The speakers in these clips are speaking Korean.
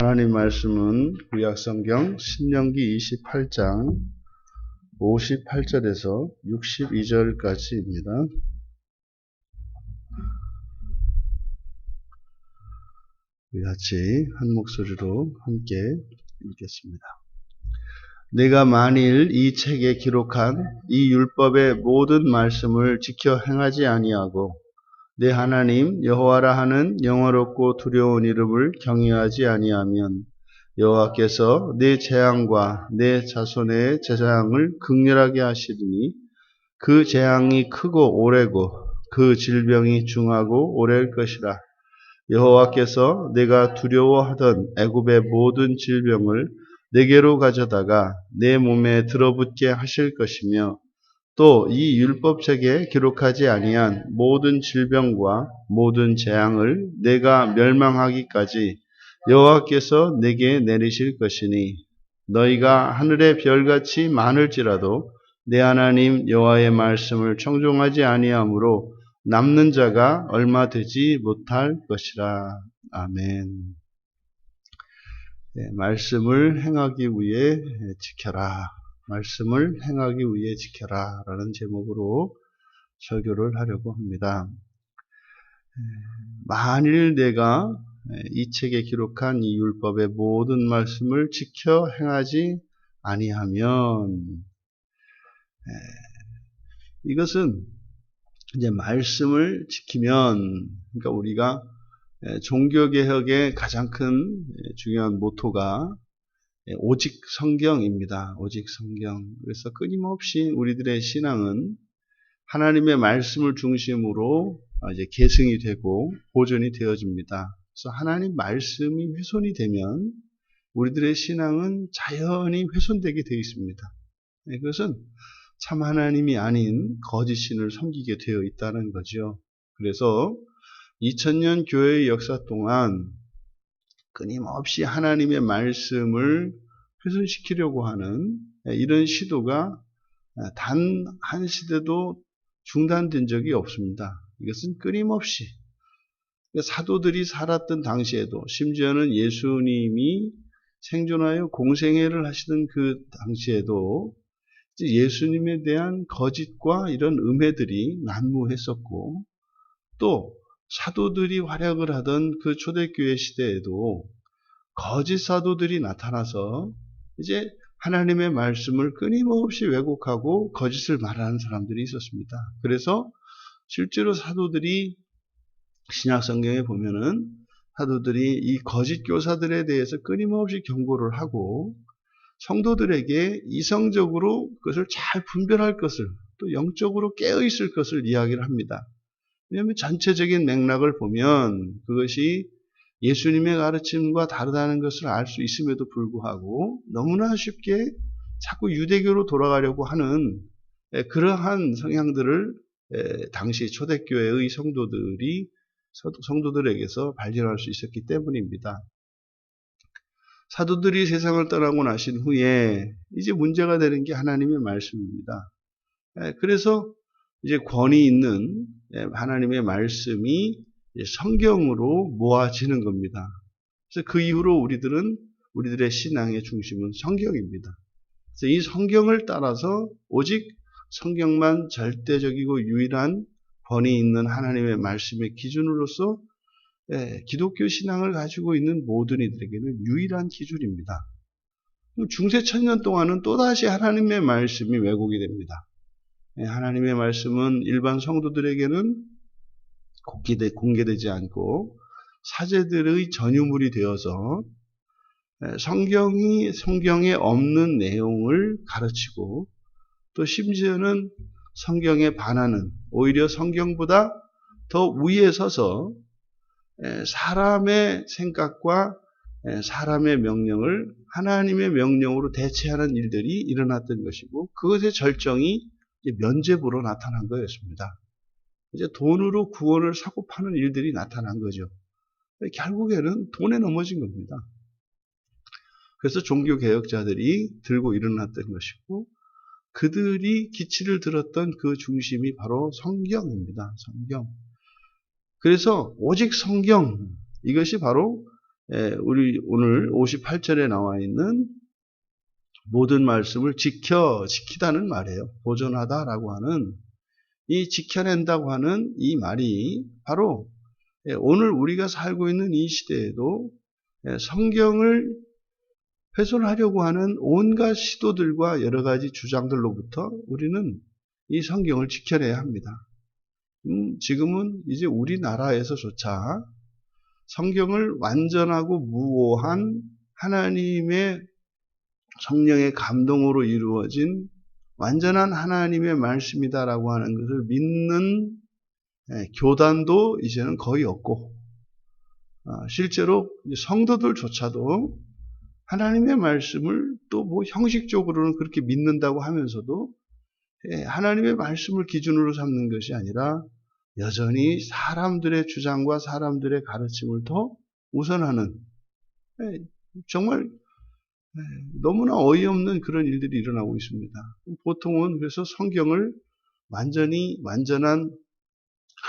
하나님 말씀은 구약성경 신명기 28장 58절에서 62절까지입니다. 우리 같이 한 목소리로 함께 읽겠습니다. 내가 만일 이 책에 기록한 이 율법의 모든 말씀을 지켜 행하지 아니하고 내 하나님 여호와라 하는 영화롭고 두려운 이름을 경외하지 아니하면 여호와께서 내 재앙과 내 자손의 재앙을 극렬하게 하시리니 그 재앙이 크고 오래고 그 질병이 중하고 오래일 것이라. 여호와께서 내가 두려워하던 애굽의 모든 질병을 내게로 가져다가 내 몸에 들어붙게 하실 것이며 또 이 율법책에 기록하지 아니한 모든 질병과 모든 재앙을 내가 멸망하기까지 여호와께서 내게 내리실 것이니 너희가 하늘의 별같이 많을지라도 내 하나님 여호와의 말씀을 청종하지 아니하므로 남는 자가 얼마 되지 못할 것이라. 아멘. 네, 말씀을 행하기 위해 지켜라. 말씀을 행하기 위해 지켜라 라는 제목으로 설교를 하려고 합니다. 만일 내가 이 책에 기록한 이 율법의 모든 말씀을 지켜 행하지 아니하면, 이것은 이제 말씀을 지키면, 그러니까 우리가 종교개혁의 가장 큰 중요한 모토가 오직 성경입니다. 오직 성경. 그래서 끊임없이 우리들의 신앙은 하나님의 말씀을 중심으로 이제 계승이 되고 보존이 되어집니다. 그래서 하나님 말씀이 훼손이 되면 우리들의 신앙은 자연히 훼손되게 되어 있습니다. 그것은 참 하나님이 아닌 거짓 신을 섬기게 되어 있다는 거죠. 그래서 2000년 교회의 역사 동안 끊임없이 하나님의 말씀을 훼손시키려고 하는 이런 시도가 단 한 시대도 중단된 적이 없습니다. 이것은 끊임없이 사도들이 살았던 당시에도, 심지어는 예수님이 생존하여 공생애를 하시던 그 당시에도 예수님에 대한 거짓과 이런 음해들이 난무했었고, 또 사도들이 활약을 하던 그 초대교회 시대에도 거짓 사도들이 나타나서 이제 하나님의 말씀을 끊임없이 왜곡하고 거짓을 말하는 사람들이 있었습니다. 그래서 실제로 사도들이 신약 성경에 보면은 사도들이 이 거짓 교사들에 대해서 끊임없이 경고를 하고 성도들에게 이성적으로 그것을 잘 분별할 것을, 또 영적으로 깨어있을 것을 이야기를 합니다. 왜냐하면 전체적인 맥락을 보면 그것이 예수님의 가르침과 다르다는 것을 알 수 있음에도 불구하고 너무나 쉽게 자꾸 유대교로 돌아가려고 하는 그러한 성향들을 당시 초대교회의 성도들에게서 발견할 수 있었기 때문입니다. 사도들이 세상을 떠나고 나신 후에 이제 문제가 되는 게 하나님의 말씀입니다. 그래서 이제 권위 있는 하나님의 말씀이 성경으로 모아지는 겁니다. 그래서 그 이후로 우리들의 신앙의 중심은 성경입니다. 그래서 이 성경을 따라서 오직 성경만 절대적이고 유일한 권위 있는 하나님의 말씀의 기준으로서 기독교 신앙을 가지고 있는 모든 이들에게는 유일한 기준입니다. 중세 천년 동안은 또다시 하나님의 말씀이 왜곡이 됩니다. 하나님의 말씀은 일반 성도들에게는 공개되지 않고 사제들의 전유물이 되어서 성경에 없는 내용을 가르치고, 또 심지어는 성경에 반하는, 오히려 성경보다 더 위에 서서 사람의 생각과 사람의 명령을 하나님의 명령으로 대체하는 일들이 일어났던 것이고, 그것의 절정이 면죄부로 나타난 거였습니다. 이제 돈으로 구원을 사고 파는 일들이 나타난 거죠. 결국에는 돈에 넘어진 겁니다. 그래서 종교개혁자들이 들고 일어났던 것이고, 그들이 기치를 들었던 그 중심이 바로 성경입니다. 성경. 그래서 오직 성경, 이것이 바로 우리 오늘 58절에 나와 있는 모든 말씀을 지키다는 말이에요. 보존하다라고 하는 이 지켜낸다고 하는 이 말이 바로 오늘 우리가 살고 있는 이 시대에도 성경을 훼손하려고 하는 온갖 시도들과 여러 가지 주장들로부터 우리는 이 성경을 지켜내야 합니다. 지금은 이제 우리나라에서조차 성경을 완전하고 무오한 하나님의 성령의 감동으로 이루어진 완전한 하나님의 말씀이다라고 하는 것을 믿는 교단도 이제는 거의 없고, 실제로 성도들조차도 하나님의 말씀을 또 뭐 형식적으로는 그렇게 믿는다고 하면서도 하나님의 말씀을 기준으로 삼는 것이 아니라 여전히 사람들의 주장과 사람들의 가르침을 더 우선하는, 정말 너무나 어이없는 그런 일들이 일어나고 있습니다. 보통은 그래서 성경을 완전한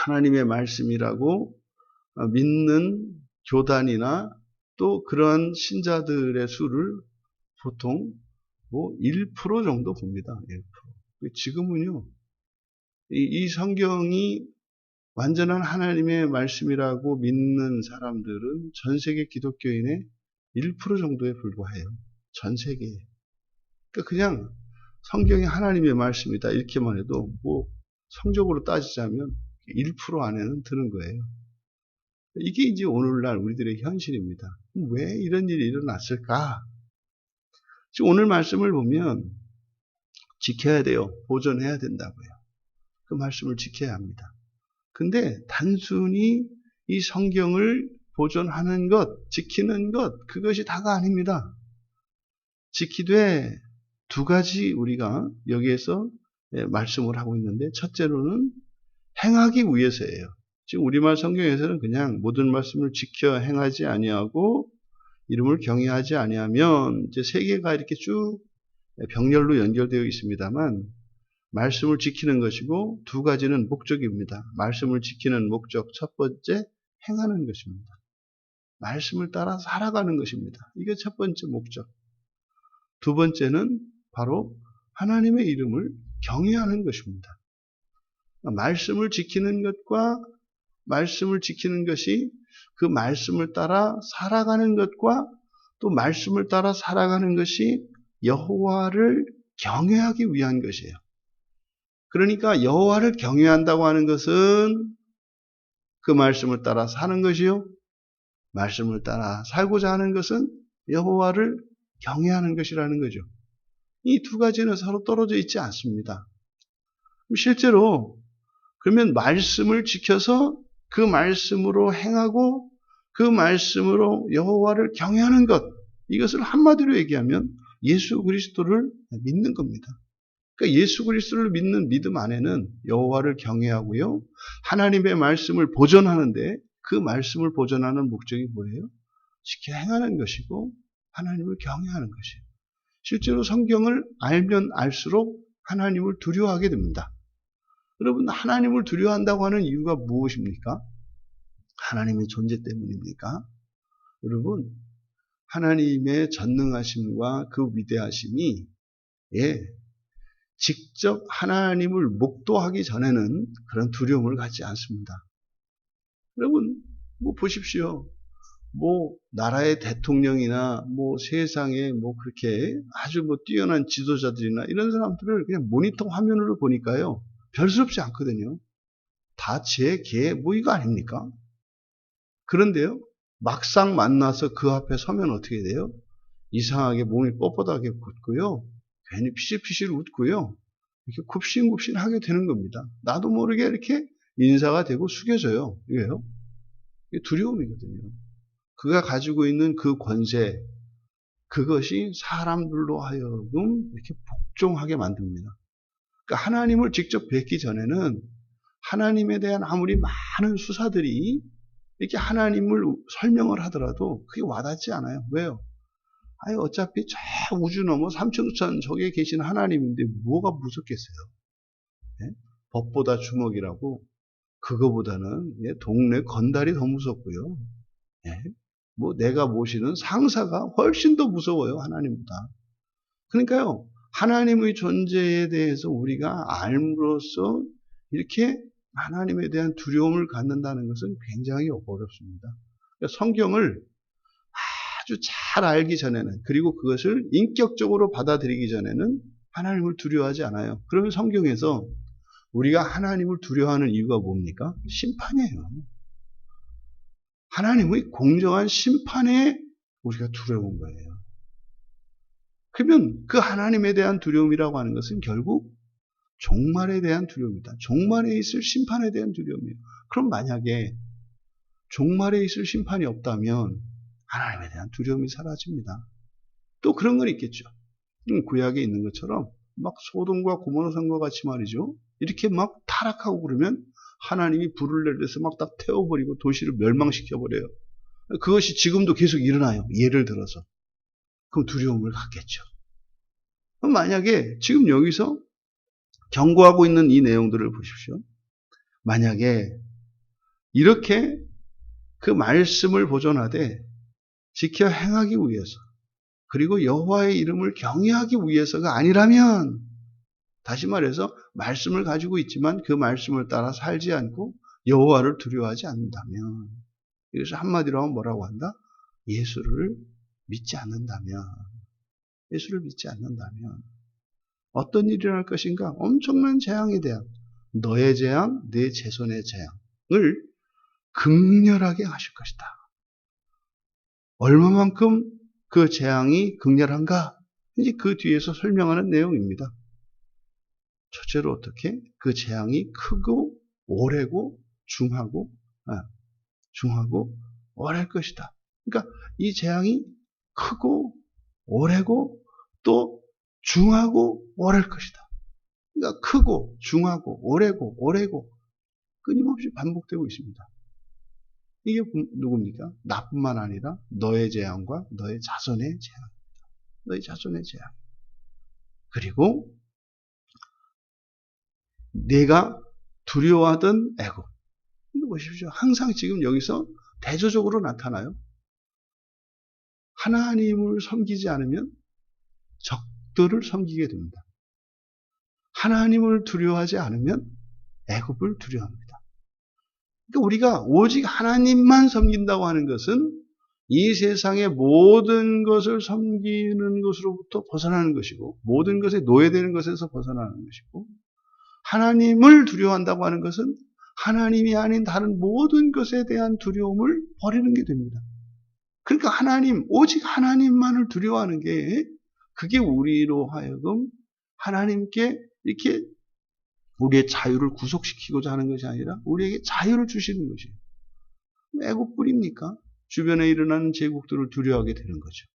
하나님의 말씀이라고 믿는 교단이나 또 그러한 신자들의 수를 보통 뭐 1% 정도 봅니다. 1%. 지금은요, 이 성경이 완전한 하나님의 말씀이라고 믿는 사람들은 전 세계 기독교인의 1% 정도에 불과해요. 전 세계에. 그러니까 그냥 성경이 하나님의 말씀이다 이렇게만 해도 뭐 성적으로 따지자면 1% 안에는 드는 거예요. 이게 이제 오늘날 우리들의 현실입니다. 왜 이런 일이 일어났을까? 지금 오늘 말씀을 보면 지켜야 돼요. 보존해야 된다고요. 그 말씀을 지켜야 합니다. 근데 단순히 이 성경을 보존하는 것, 지키는 것, 그것이 다가 아닙니다. 지키되 두 가지 우리가 여기에서 말씀을 하고 있는데, 첫째로는 행하기 위해서예요. 지금 우리말 성경에서는 그냥 모든 말씀을 지켜 행하지 아니하고 이름을 경외하지 아니하면, 이제 세 개가 이렇게 쭉 병렬로 연결되어 있습니다만, 말씀을 지키는 것이고 두 가지는 목적입니다. 말씀을 지키는 목적, 첫 번째 행하는 것입니다. 말씀을 따라 살아가는 것입니다. 이게 첫 번째 목적. 두 번째는 바로 하나님의 이름을 경외하는 것입니다. 말씀을 지키는 것과 말씀을 지키는 것이 그 말씀을 따라 살아가는 것과 또 말씀을 따라 살아가는 것이 여호와를 경외하기 위한 것이에요. 그러니까 여호와를 경외한다고 하는 것은 그 말씀을 따라 사는 것이요, 말씀을 따라 살고자 하는 것은 여호와를 경외하는 것이라는 거죠. 이 두 가지는 서로 떨어져 있지 않습니다. 실제로 그러면 말씀을 지켜서 그 말씀으로 행하고 그 말씀으로 여호와를 경외하는 것, 이것을 한마디로 얘기하면 예수 그리스도를 믿는 겁니다. 그러니까 예수 그리스도를 믿는 믿음 안에는 여호와를 경외하고요, 하나님의 말씀을 보존하는데 그 말씀을 보존하는 목적이 뭐예요? 지켜 행하는 것이고 하나님을 경외하는 것이에요. 실제로 성경을 알면 알수록 하나님을 두려워하게 됩니다. 여러분, 하나님을 두려워한다고 하는 이유가 무엇입니까? 하나님의 존재 때문입니까? 여러분, 하나님의 전능하심과 그 위대하심이 직접 하나님을 목도하기 전에는 그런 두려움을 갖지 않습니다. 여러분, 뭐 보십시오. 뭐 나라의 대통령이나 뭐 세상에 뭐 그렇게 아주 뭐 뛰어난 지도자들이나 이런 사람들을 그냥 모니터 화면으로 보니까요, 별스럽지 않거든요. 다 제, 개, 뭐 이거 아닙니까? 그런데요, 막상 만나서 그 앞에 서면 어떻게 돼요? 이상하게 몸이 뻣뻣하게 굳고요, 괜히 피실피실 웃고요, 이렇게 굽신굽신하게 되는 겁니다. 나도 모르게 이렇게 인사가 되고 숙여져요. 이게요, 이게 두려움이거든요. 그가 가지고 있는 그 권세, 그것이 사람들로 하여금 이렇게 복종하게 만듭니다. 그러니까 하나님을 직접 뵙기 전에는 하나님에 대한 아무리 많은 수사들이 이렇게 하나님을 설명을 하더라도 그게 와닿지 않아요. 왜요? 아니, 어차피 저 우주 넘어 삼천우천 저기에 계신 하나님인데 뭐가 무섭겠어요? 예? 법보다 주먹이라고, 그거보다는 동네 건달이 더 무섭고요. 예? 내가 모시는 상사가 훨씬 더 무서워요, 하나님보다. 그러니까요, 하나님의 존재에 대해서 우리가 알므로써 이렇게 하나님에 대한 두려움을 갖는다는 것은 굉장히 어렵습니다. 그러니까 성경을 아주 잘 알기 전에는, 그리고 그것을 인격적으로 받아들이기 전에는 하나님을 두려워하지 않아요. 그러면 성경에서 우리가 하나님을 두려워하는 이유가 뭡니까? 심판이에요. 하나님의 공정한 심판에 우리가 두려운 거예요. 그러면 그 하나님에 대한 두려움이라고 하는 것은 결국 종말에 대한 두려움이다. 종말에 있을 심판에 대한 두려움이에요. 그럼 만약에 종말에 있을 심판이 없다면 하나님에 대한 두려움이 사라집니다. 또 그런 건 있겠죠. 구약에 있는 것처럼 막 소돔과 고모라 성과 같이 말이죠. 이렇게 막 타락하고 그러면 하나님이 불을 내려서 막 다 태워버리고 도시를 멸망시켜버려요. 그것이 지금도 계속 일어나요. 예를 들어서. 그럼 두려움을 갖겠죠. 그럼 만약에 지금 여기서 경고하고 있는 이 내용들을 보십시오. 만약에 이렇게 그 말씀을 보존하되 지켜 행하기 위해서, 그리고 여호와의 이름을 경외하기 위해서가 아니라면, 다시 말해서 말씀을 가지고 있지만 그 말씀을 따라 살지 않고 여호와를 두려워하지 않는다면, 이것을 한마디로 하면 뭐라고 한다? 예수를 믿지 않는다면, 예수를 믿지 않는다면 어떤 일이 일어날 것인가? 엄청난 재앙에 대한, 너의 재앙, 내 자손의 재앙을 극렬하게 하실 것이다. 얼마만큼 그 재앙이 극렬한가? 이제 그 뒤에서 설명하는 내용입니다. 첫째로 어떻게? 그 재앙이 크고 오래고 중하고 오래할 것이다. 그러니까 이 재앙이 크고 오래고 또 중하고 오래할 것이다. 그러니까 크고 중하고 오래고 끊임없이 반복되고 있습니다. 이게 누굽니까? 나뿐만 아니라 너의 재앙과 너의 자손의 재앙입니다. 너의 자손의 재앙. 그리고 내가 두려워하던 애굽. 이거 보십시오. 항상 지금 여기서 대조적으로 나타나요. 하나님을 섬기지 않으면 적들을 섬기게 됩니다. 하나님을 두려워하지 않으면 애굽을 두려워합니다. 그러니까 우리가 오직 하나님만 섬긴다고 하는 것은 이 세상의 모든 것을 섬기는 것으로부터 벗어나는 것이고, 모든 것에 노예되는 것에서 벗어나는 것이고, 하나님을 두려워한다고 하는 것은 하나님이 아닌 다른 모든 것에 대한 두려움을 버리는 게 됩니다. 그러니까 오직 하나님만을 두려워하는 게, 그게 우리로 하여금 하나님께 이렇게 우리의 자유를 구속시키고자 하는 것이 아니라 우리에게 자유를 주시는 것이에요. 애국뿐입니까? 주변에 일어나는 제국들을 두려워하게 되는 거죠.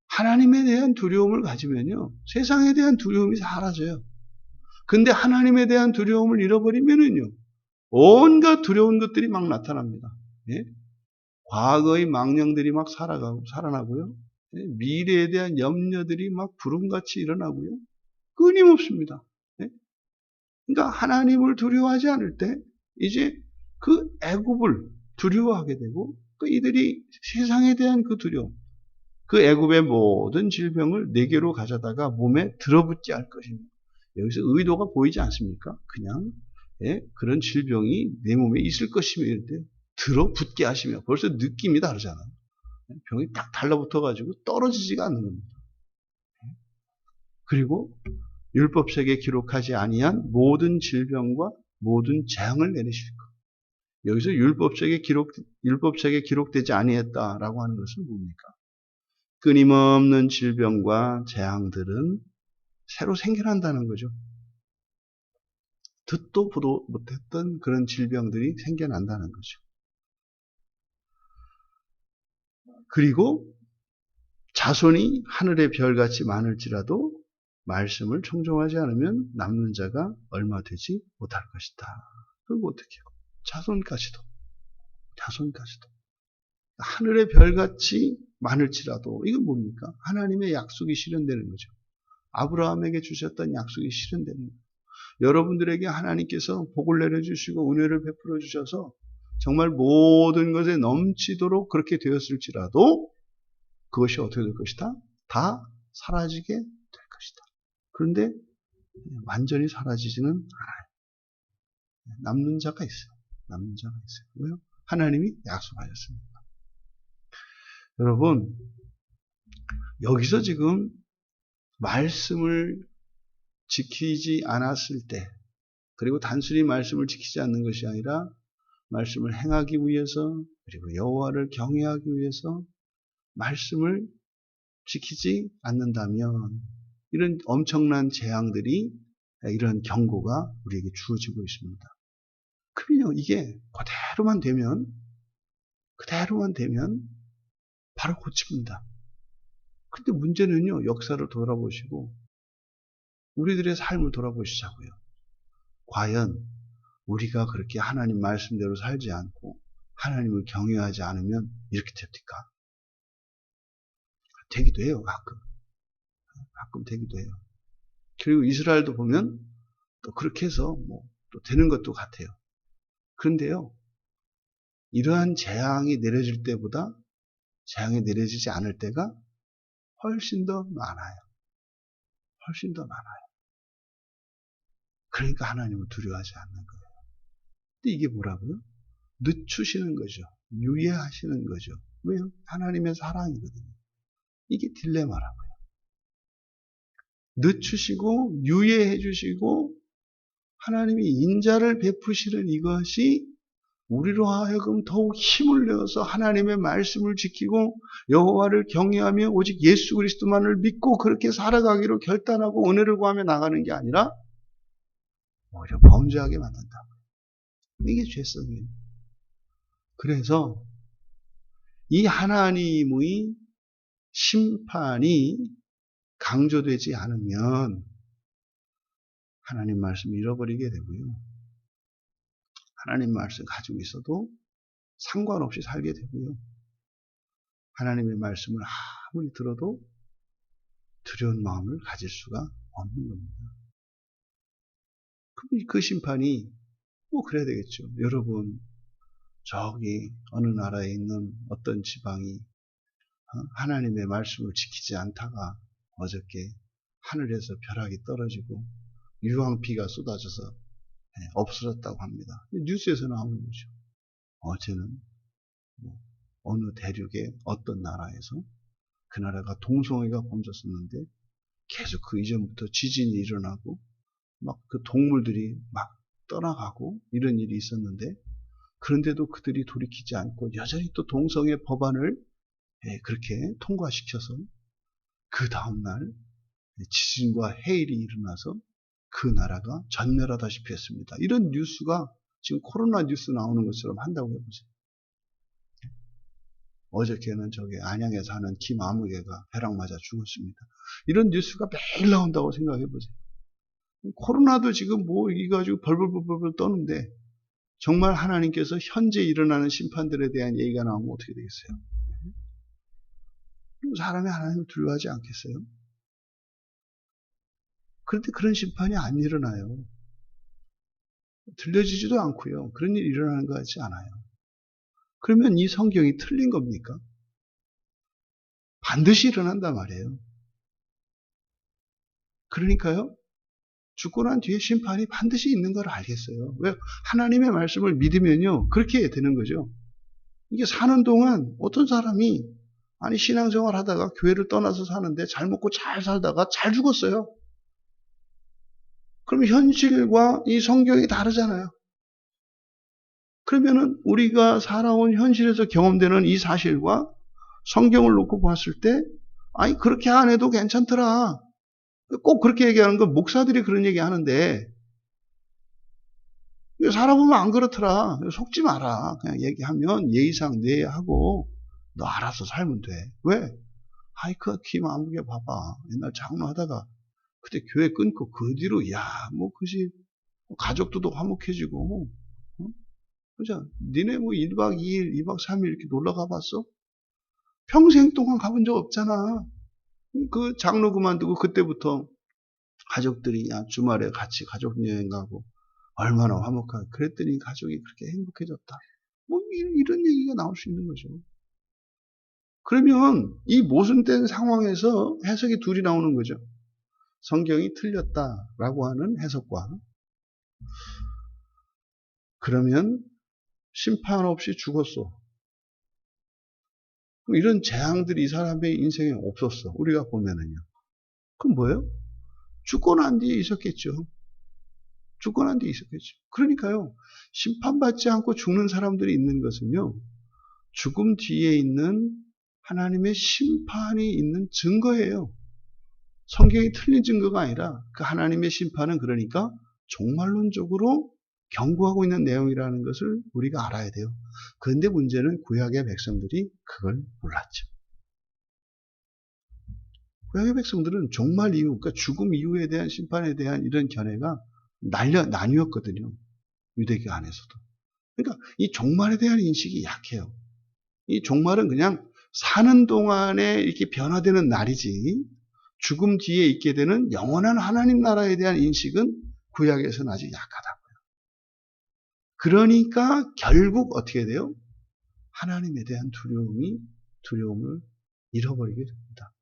하나님에 대한 두려움을 가지면요, 세상에 대한 두려움이 사라져요. 근데 하나님에 대한 두려움을 잃어버리면은요, 온갖 두려운 것들이 막 나타납니다. 예? 과거의 망령들이 막 살아나고요. 예? 미래에 대한 염려들이 막 구름같이 일어나고요. 끊임없습니다. 예? 그러니까 하나님을 두려워하지 않을 때 이제 그 애굽을 두려워하게 되고, 그 이들이 세상에 대한 그 두려움, 그 애굽의 모든 질병을 내게로 가져다가 몸에 들어붙게 할 것입니다. 여기서 의도가 보이지 않습니까? 그냥 그런 질병이 내 몸에 있을 것이며 들어붙게 하시며, 벌써 느낌이 다르잖아요. 병이 딱 달라붙어가지고 떨어지지가 않는 겁니다. 그리고 율법책에 기록하지 아니한 모든 질병과 모든 재앙을 내리실 것. 여기서 율법책에 기록되지 아니했다라고 하는 것은 뭡니까? 끊임없는 질병과 재앙들은 새로 생겨난다는 거죠. 듣도 보도 못했던 그런 질병들이 생겨난다는 거죠. 그리고 자손이 하늘의 별같이 많을지라도 말씀을 청종하지 않으면 남는 자가 얼마 되지 못할 것이다. 그리고 어떻게 해요? 자손까지도. 하늘의 별같이 많을지라도, 이건 뭡니까? 하나님의 약속이 실현되는 거죠. 아브라함에게 주셨던 약속이 실현되는 거예요. 여러분들에게 하나님께서 복을 내려주시고 은혜를 베풀어 주셔서 정말 모든 것에 넘치도록 그렇게 되었을지라도 그것이 어떻게 될 것이다? 다 사라지게 될 것이다. 그런데 완전히 사라지지는 않아요. 남는 자가 있어요. 남는 자가 있어요. 왜요? 하나님이 약속하셨습니다. 여러분, 여기서 지금 말씀을 지키지 않았을 때, 그리고 단순히 말씀을 지키지 않는 것이 아니라 말씀을 행하기 위해서, 그리고 여호와를 경외하기 위해서 말씀을 지키지 않는다면 이런 엄청난 재앙들이, 이런 경고가 우리에게 주어지고 있습니다. 그러면요, 이게 그대로만 되면 바로 고칩니다. 근데 문제는요, 역사를 돌아보시고 우리들의 삶을 돌아보시자고요. 과연 우리가 그렇게 하나님 말씀대로 살지 않고 하나님을 경외하지 않으면 이렇게 됩니까? 되기도 해요, 가끔 되기도 해요. 그리고 이스라엘도 보면 또 그렇게 해서 또 되는 것도 같아요. 그런데요, 이러한 재앙이 내려질 때보다 재앙이 내려지지 않을 때가 훨씬 더 많아요. 훨씬 더 많아요. 그러니까 하나님을 두려워하지 않는 거예요. 근데 이게 뭐라고요? 늦추시는 거죠. 유예하시는 거죠. 왜요? 하나님의 사랑이거든요. 이게 딜레마라고요. 늦추시고 유예해 주시고 하나님이 인자를 베푸시는 이것이 우리로 하여금 더욱 힘을 내어서 하나님의 말씀을 지키고 여호와를 경외하며 오직 예수 그리스도만을 믿고 그렇게 살아가기로 결단하고 은혜를 구하며 나가는 게 아니라 오히려 범죄하게 만든다고요. 이게 죄성이에요. 그래서 이 하나님의 심판이 강조되지 않으면 하나님 말씀을 잃어버리게 되고요. 하나님 말씀 가지고 있어도 상관없이 살게 되고요. 하나님의 말씀을 아무리 들어도 두려운 마음을 가질 수가 없는 겁니다. 그럼 그 심판이 그래야 되겠죠. 여러분, 저기 어느 나라에 있는 어떤 지방이 하나님의 말씀을 지키지 않다가 어저께 하늘에서 벼락이 떨어지고 유황비가 쏟아져서 없어졌다고 합니다. 뉴스에서 나오는 거죠. 어제는 어느 대륙의 어떤 나라에서 그 나라가 동성애가 번졌었는데 계속 그 이전부터 지진이 일어나고 막 그 동물들이 막 떠나가고 이런 일이 있었는데 그런데도 그들이 돌이키지 않고 여전히 또 동성애 법안을 그렇게 통과시켜서 그 다음날 지진과 해일이 일어나서 그 나라가 전멸하다시피 했습니다. 이런 뉴스가 지금 코로나 뉴스 나오는 것처럼 한다고 해보세요. 어저께는 저기 안양에 사는 김아무개가 벼락 맞아 죽었습니다. 이런 뉴스가 매일 나온다고 생각해보세요. 코로나도 지금 이가지고 벌벌벌벌 떠는데 정말 하나님께서 현재 일어나는 심판들에 대한 얘기가 나오면 어떻게 되겠어요? 사람이 하나님을 두려워하지 않겠어요? 그런데 그런 심판이 안 일어나요. 들려지지도 않고요. 그런 일이 일어나는 것 같지 않아요. 그러면 이 성경이 틀린 겁니까? 반드시 일어난단 말이에요. 그러니까요, 죽고 난 뒤에 심판이 반드시 있는 걸 알겠어요. 왜? 하나님의 말씀을 믿으면요, 그렇게 되는 거죠. 이게 사는 동안 어떤 사람이 신앙생활 하다가 교회를 떠나서 사는데 잘 먹고 잘 살다가 잘 죽었어요. 그럼 현실과 이 성경이 다르잖아요. 그러면은 우리가 살아온 현실에서 경험되는 이 사실과 성경을 놓고 봤을 때 그렇게 안 해도 괜찮더라. 꼭 그렇게 얘기하는 건 목사들이 그런 얘기 하는데 살아보면 안 그렇더라. 속지 마라. 그냥 얘기하면 예의상 내하고 너 알아서 살면 돼. 왜? 그 김아무개 봐봐. 옛날 장로하다가 그때 교회 끊고 그 뒤로 그지 가족도 화목해지고 그죠? 니네 1박 2일, 2박 3일 이렇게 놀러 가봤어? 평생 동안 가본 적 없잖아. 그 장로 그만두고 그때부터 가족들이 주말에 같이 가족 여행 가고 얼마나 화목하게 그랬더니 가족이 그렇게 행복해졌다. 뭐 이런 얘기가 나올 수 있는 거죠. 그러면 이 모순된 상황에서 해석이 둘이 나오는 거죠. 성경이 틀렸다라고 하는 해석과 그러면 심판 없이 죽었어. 이런 재앙들이 이 사람의 인생에 없었어. 우리가 보면은요. 그럼 뭐예요? 죽고 난 뒤에 있었겠죠. 죽고 난 뒤에 있었겠죠. 그러니까요. 심판받지 않고 죽는 사람들이 있는 것은요. 죽음 뒤에 있는 하나님의 심판이 있는 증거예요. 성경이 틀린 증거가 아니라 그 하나님의 심판은 그러니까 종말론적으로 경고하고 있는 내용이라는 것을 우리가 알아야 돼요. 그런데 문제는 구약의 백성들이 그걸 몰랐죠. 구약의 백성들은 종말 이후, 그러니까 죽음 이후에 대한 심판에 대한 이런 견해가 나뉘었거든요. 유대교 안에서도. 그러니까 이 종말에 대한 인식이 약해요. 이 종말은 그냥 사는 동안에 이렇게 변화되는 날이지 죽음 뒤에 있게 되는 영원한 하나님 나라에 대한 인식은 구약에서는 아직 약하다고요. 그러니까 결국 어떻게 돼요? 하나님에 대한 두려움을 잃어버리게 됩니다.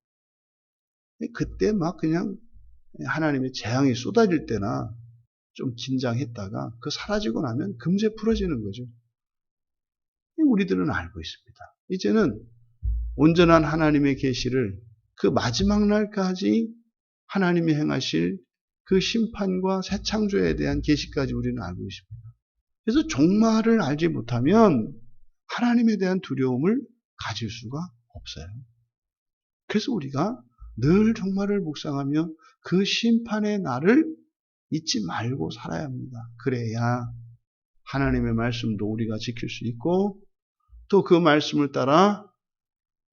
그때 막 그냥 하나님의 재앙이 쏟아질 때나 좀 긴장했다가 그 사라지고 나면 금세 풀어지는 거죠. 우리들은 알고 있습니다. 이제는 온전한 하나님의 계시를 그 마지막 날까지 하나님이 행하실 그 심판과 새 창조에 대한 계시까지 우리는 알고 있습니다. 그래서 종말을 알지 못하면 하나님에 대한 두려움을 가질 수가 없어요. 그래서 우리가 늘 종말을 묵상하며 그 심판의 날을 잊지 말고 살아야 합니다. 그래야 하나님의 말씀도 우리가 지킬 수 있고 또 그 말씀을 따라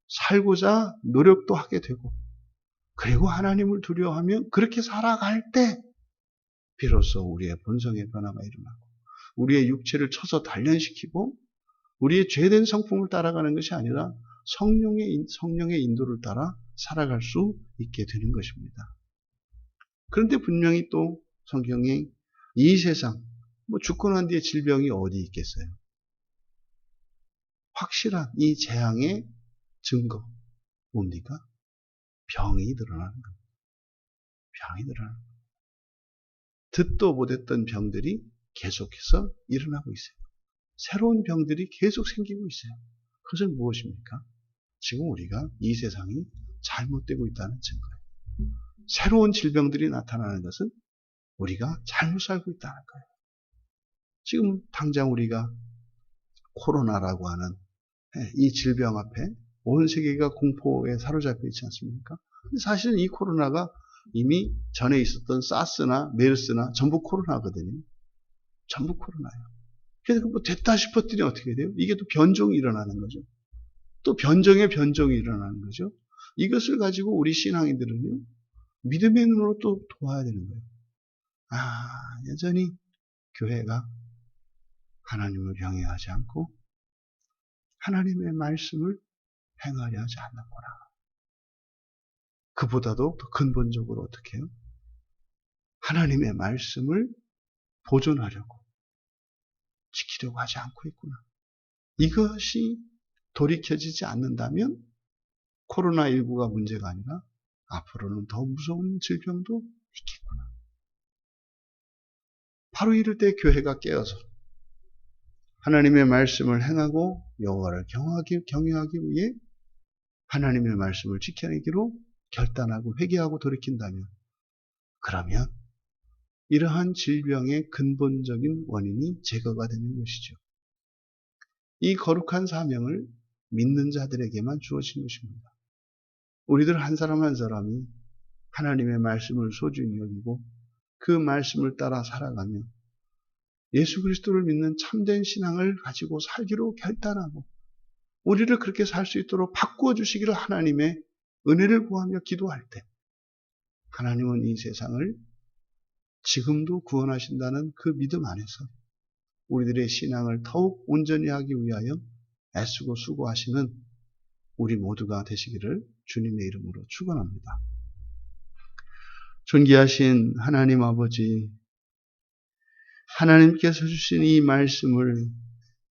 살고자 노력도 하게 되고 그리고 하나님을 두려워하며 그렇게 살아갈 때 비로소 우리의 본성의 변화가 일어나고 우리의 육체를 쳐서 단련시키고 우리의 죄된 성품을 따라가는 것이 아니라 성령의 인도를 따라 살아갈 수 있게 되는 것입니다. 그런데 분명히 또 성경에 이 세상, 죽고 난 뒤에 질병이 어디 있겠어요? 확실한 이 재앙의 증거, 뭡니까? 병이 늘어나는 겁니다. 병이 늘어나는 겁니다. 듣도 못했던 병들이 계속해서 일어나고 있어요. 새로운 병들이 계속 생기고 있어요. 그것은 무엇입니까? 지금 우리가 이 세상이 잘못되고 있다는 증거예요. 새로운 질병들이 나타나는 것은 우리가 잘못 살고 있다는 거예요. 지금 당장 우리가 코로나라고 하는 이 질병 앞에 온 세계가 공포에 사로잡혀 있지 않습니까? 근데 사실은 이 코로나가 이미 전에 있었던 사스나 메르스나 전부 코로나거든요. 전부 코로나예요. 그래서 뭐 됐다 싶었더니 어떻게 돼요? 이게 또 변종이 일어나는 거죠. 또 변종의 변종이 일어나는 거죠. 이것을 가지고 우리 신앙인들은요, 믿음의 눈으로 또 도와야 되는 거예요. 여전히 교회가 하나님을 경외하지 않고 하나님의 말씀을 행하려 하지 않는구나. 그보다도 더 근본적으로 어떻게 해요? 하나님의 말씀을 보존하려고 지키려고 하지 않고 있구나. 이것이 돌이켜지지 않는다면 코로나19가 문제가 아니라 앞으로는 더 무서운 질병도 있겠구나. 바로 이럴 때 교회가 깨어서 하나님의 말씀을 행하고 여호와를 경외하기 위해 하나님의 말씀을 지켜내기로 결단하고 회개하고 돌이킨다면 그러면 이러한 질병의 근본적인 원인이 제거가 되는 것이죠. 이 거룩한 사명을 믿는 자들에게만 주어진 것입니다. 우리들 한 사람 한 사람이 하나님의 말씀을 소중히 여기고 그 말씀을 따라 살아가며 예수 그리스도를 믿는 참된 신앙을 가지고 살기로 결단하고 우리를 그렇게 살 수 있도록 바꾸어 주시기를 하나님의 은혜를 구하며 기도할 때 하나님은 이 세상을 지금도 구원하신다는 그 믿음 안에서 우리들의 신앙을 더욱 온전히 하기 위하여 애쓰고 수고하시는 우리 모두가 되시기를 주님의 이름으로 축원합니다. 존귀하신 하나님 아버지, 하나님께서 주신 이 말씀을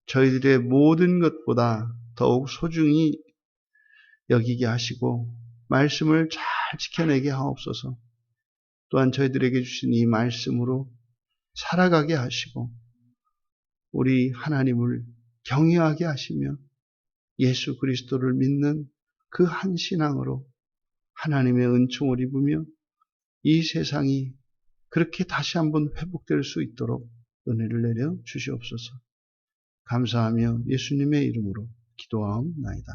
저희들의 모든 것보다 더욱 소중히 여기게 하시고 말씀을 잘 지켜내게 하옵소서. 또한 저희들에게 주신 이 말씀으로 살아가게 하시고 우리 하나님을 경외하게 하시며 예수 그리스도를 믿는 그 한 신앙으로 하나님의 은총을 입으며 이 세상이 그렇게 다시 한번 회복될 수 있도록 은혜를 내려 주시옵소서. 감사하며 예수님의 이름으로 기도하옵나이다.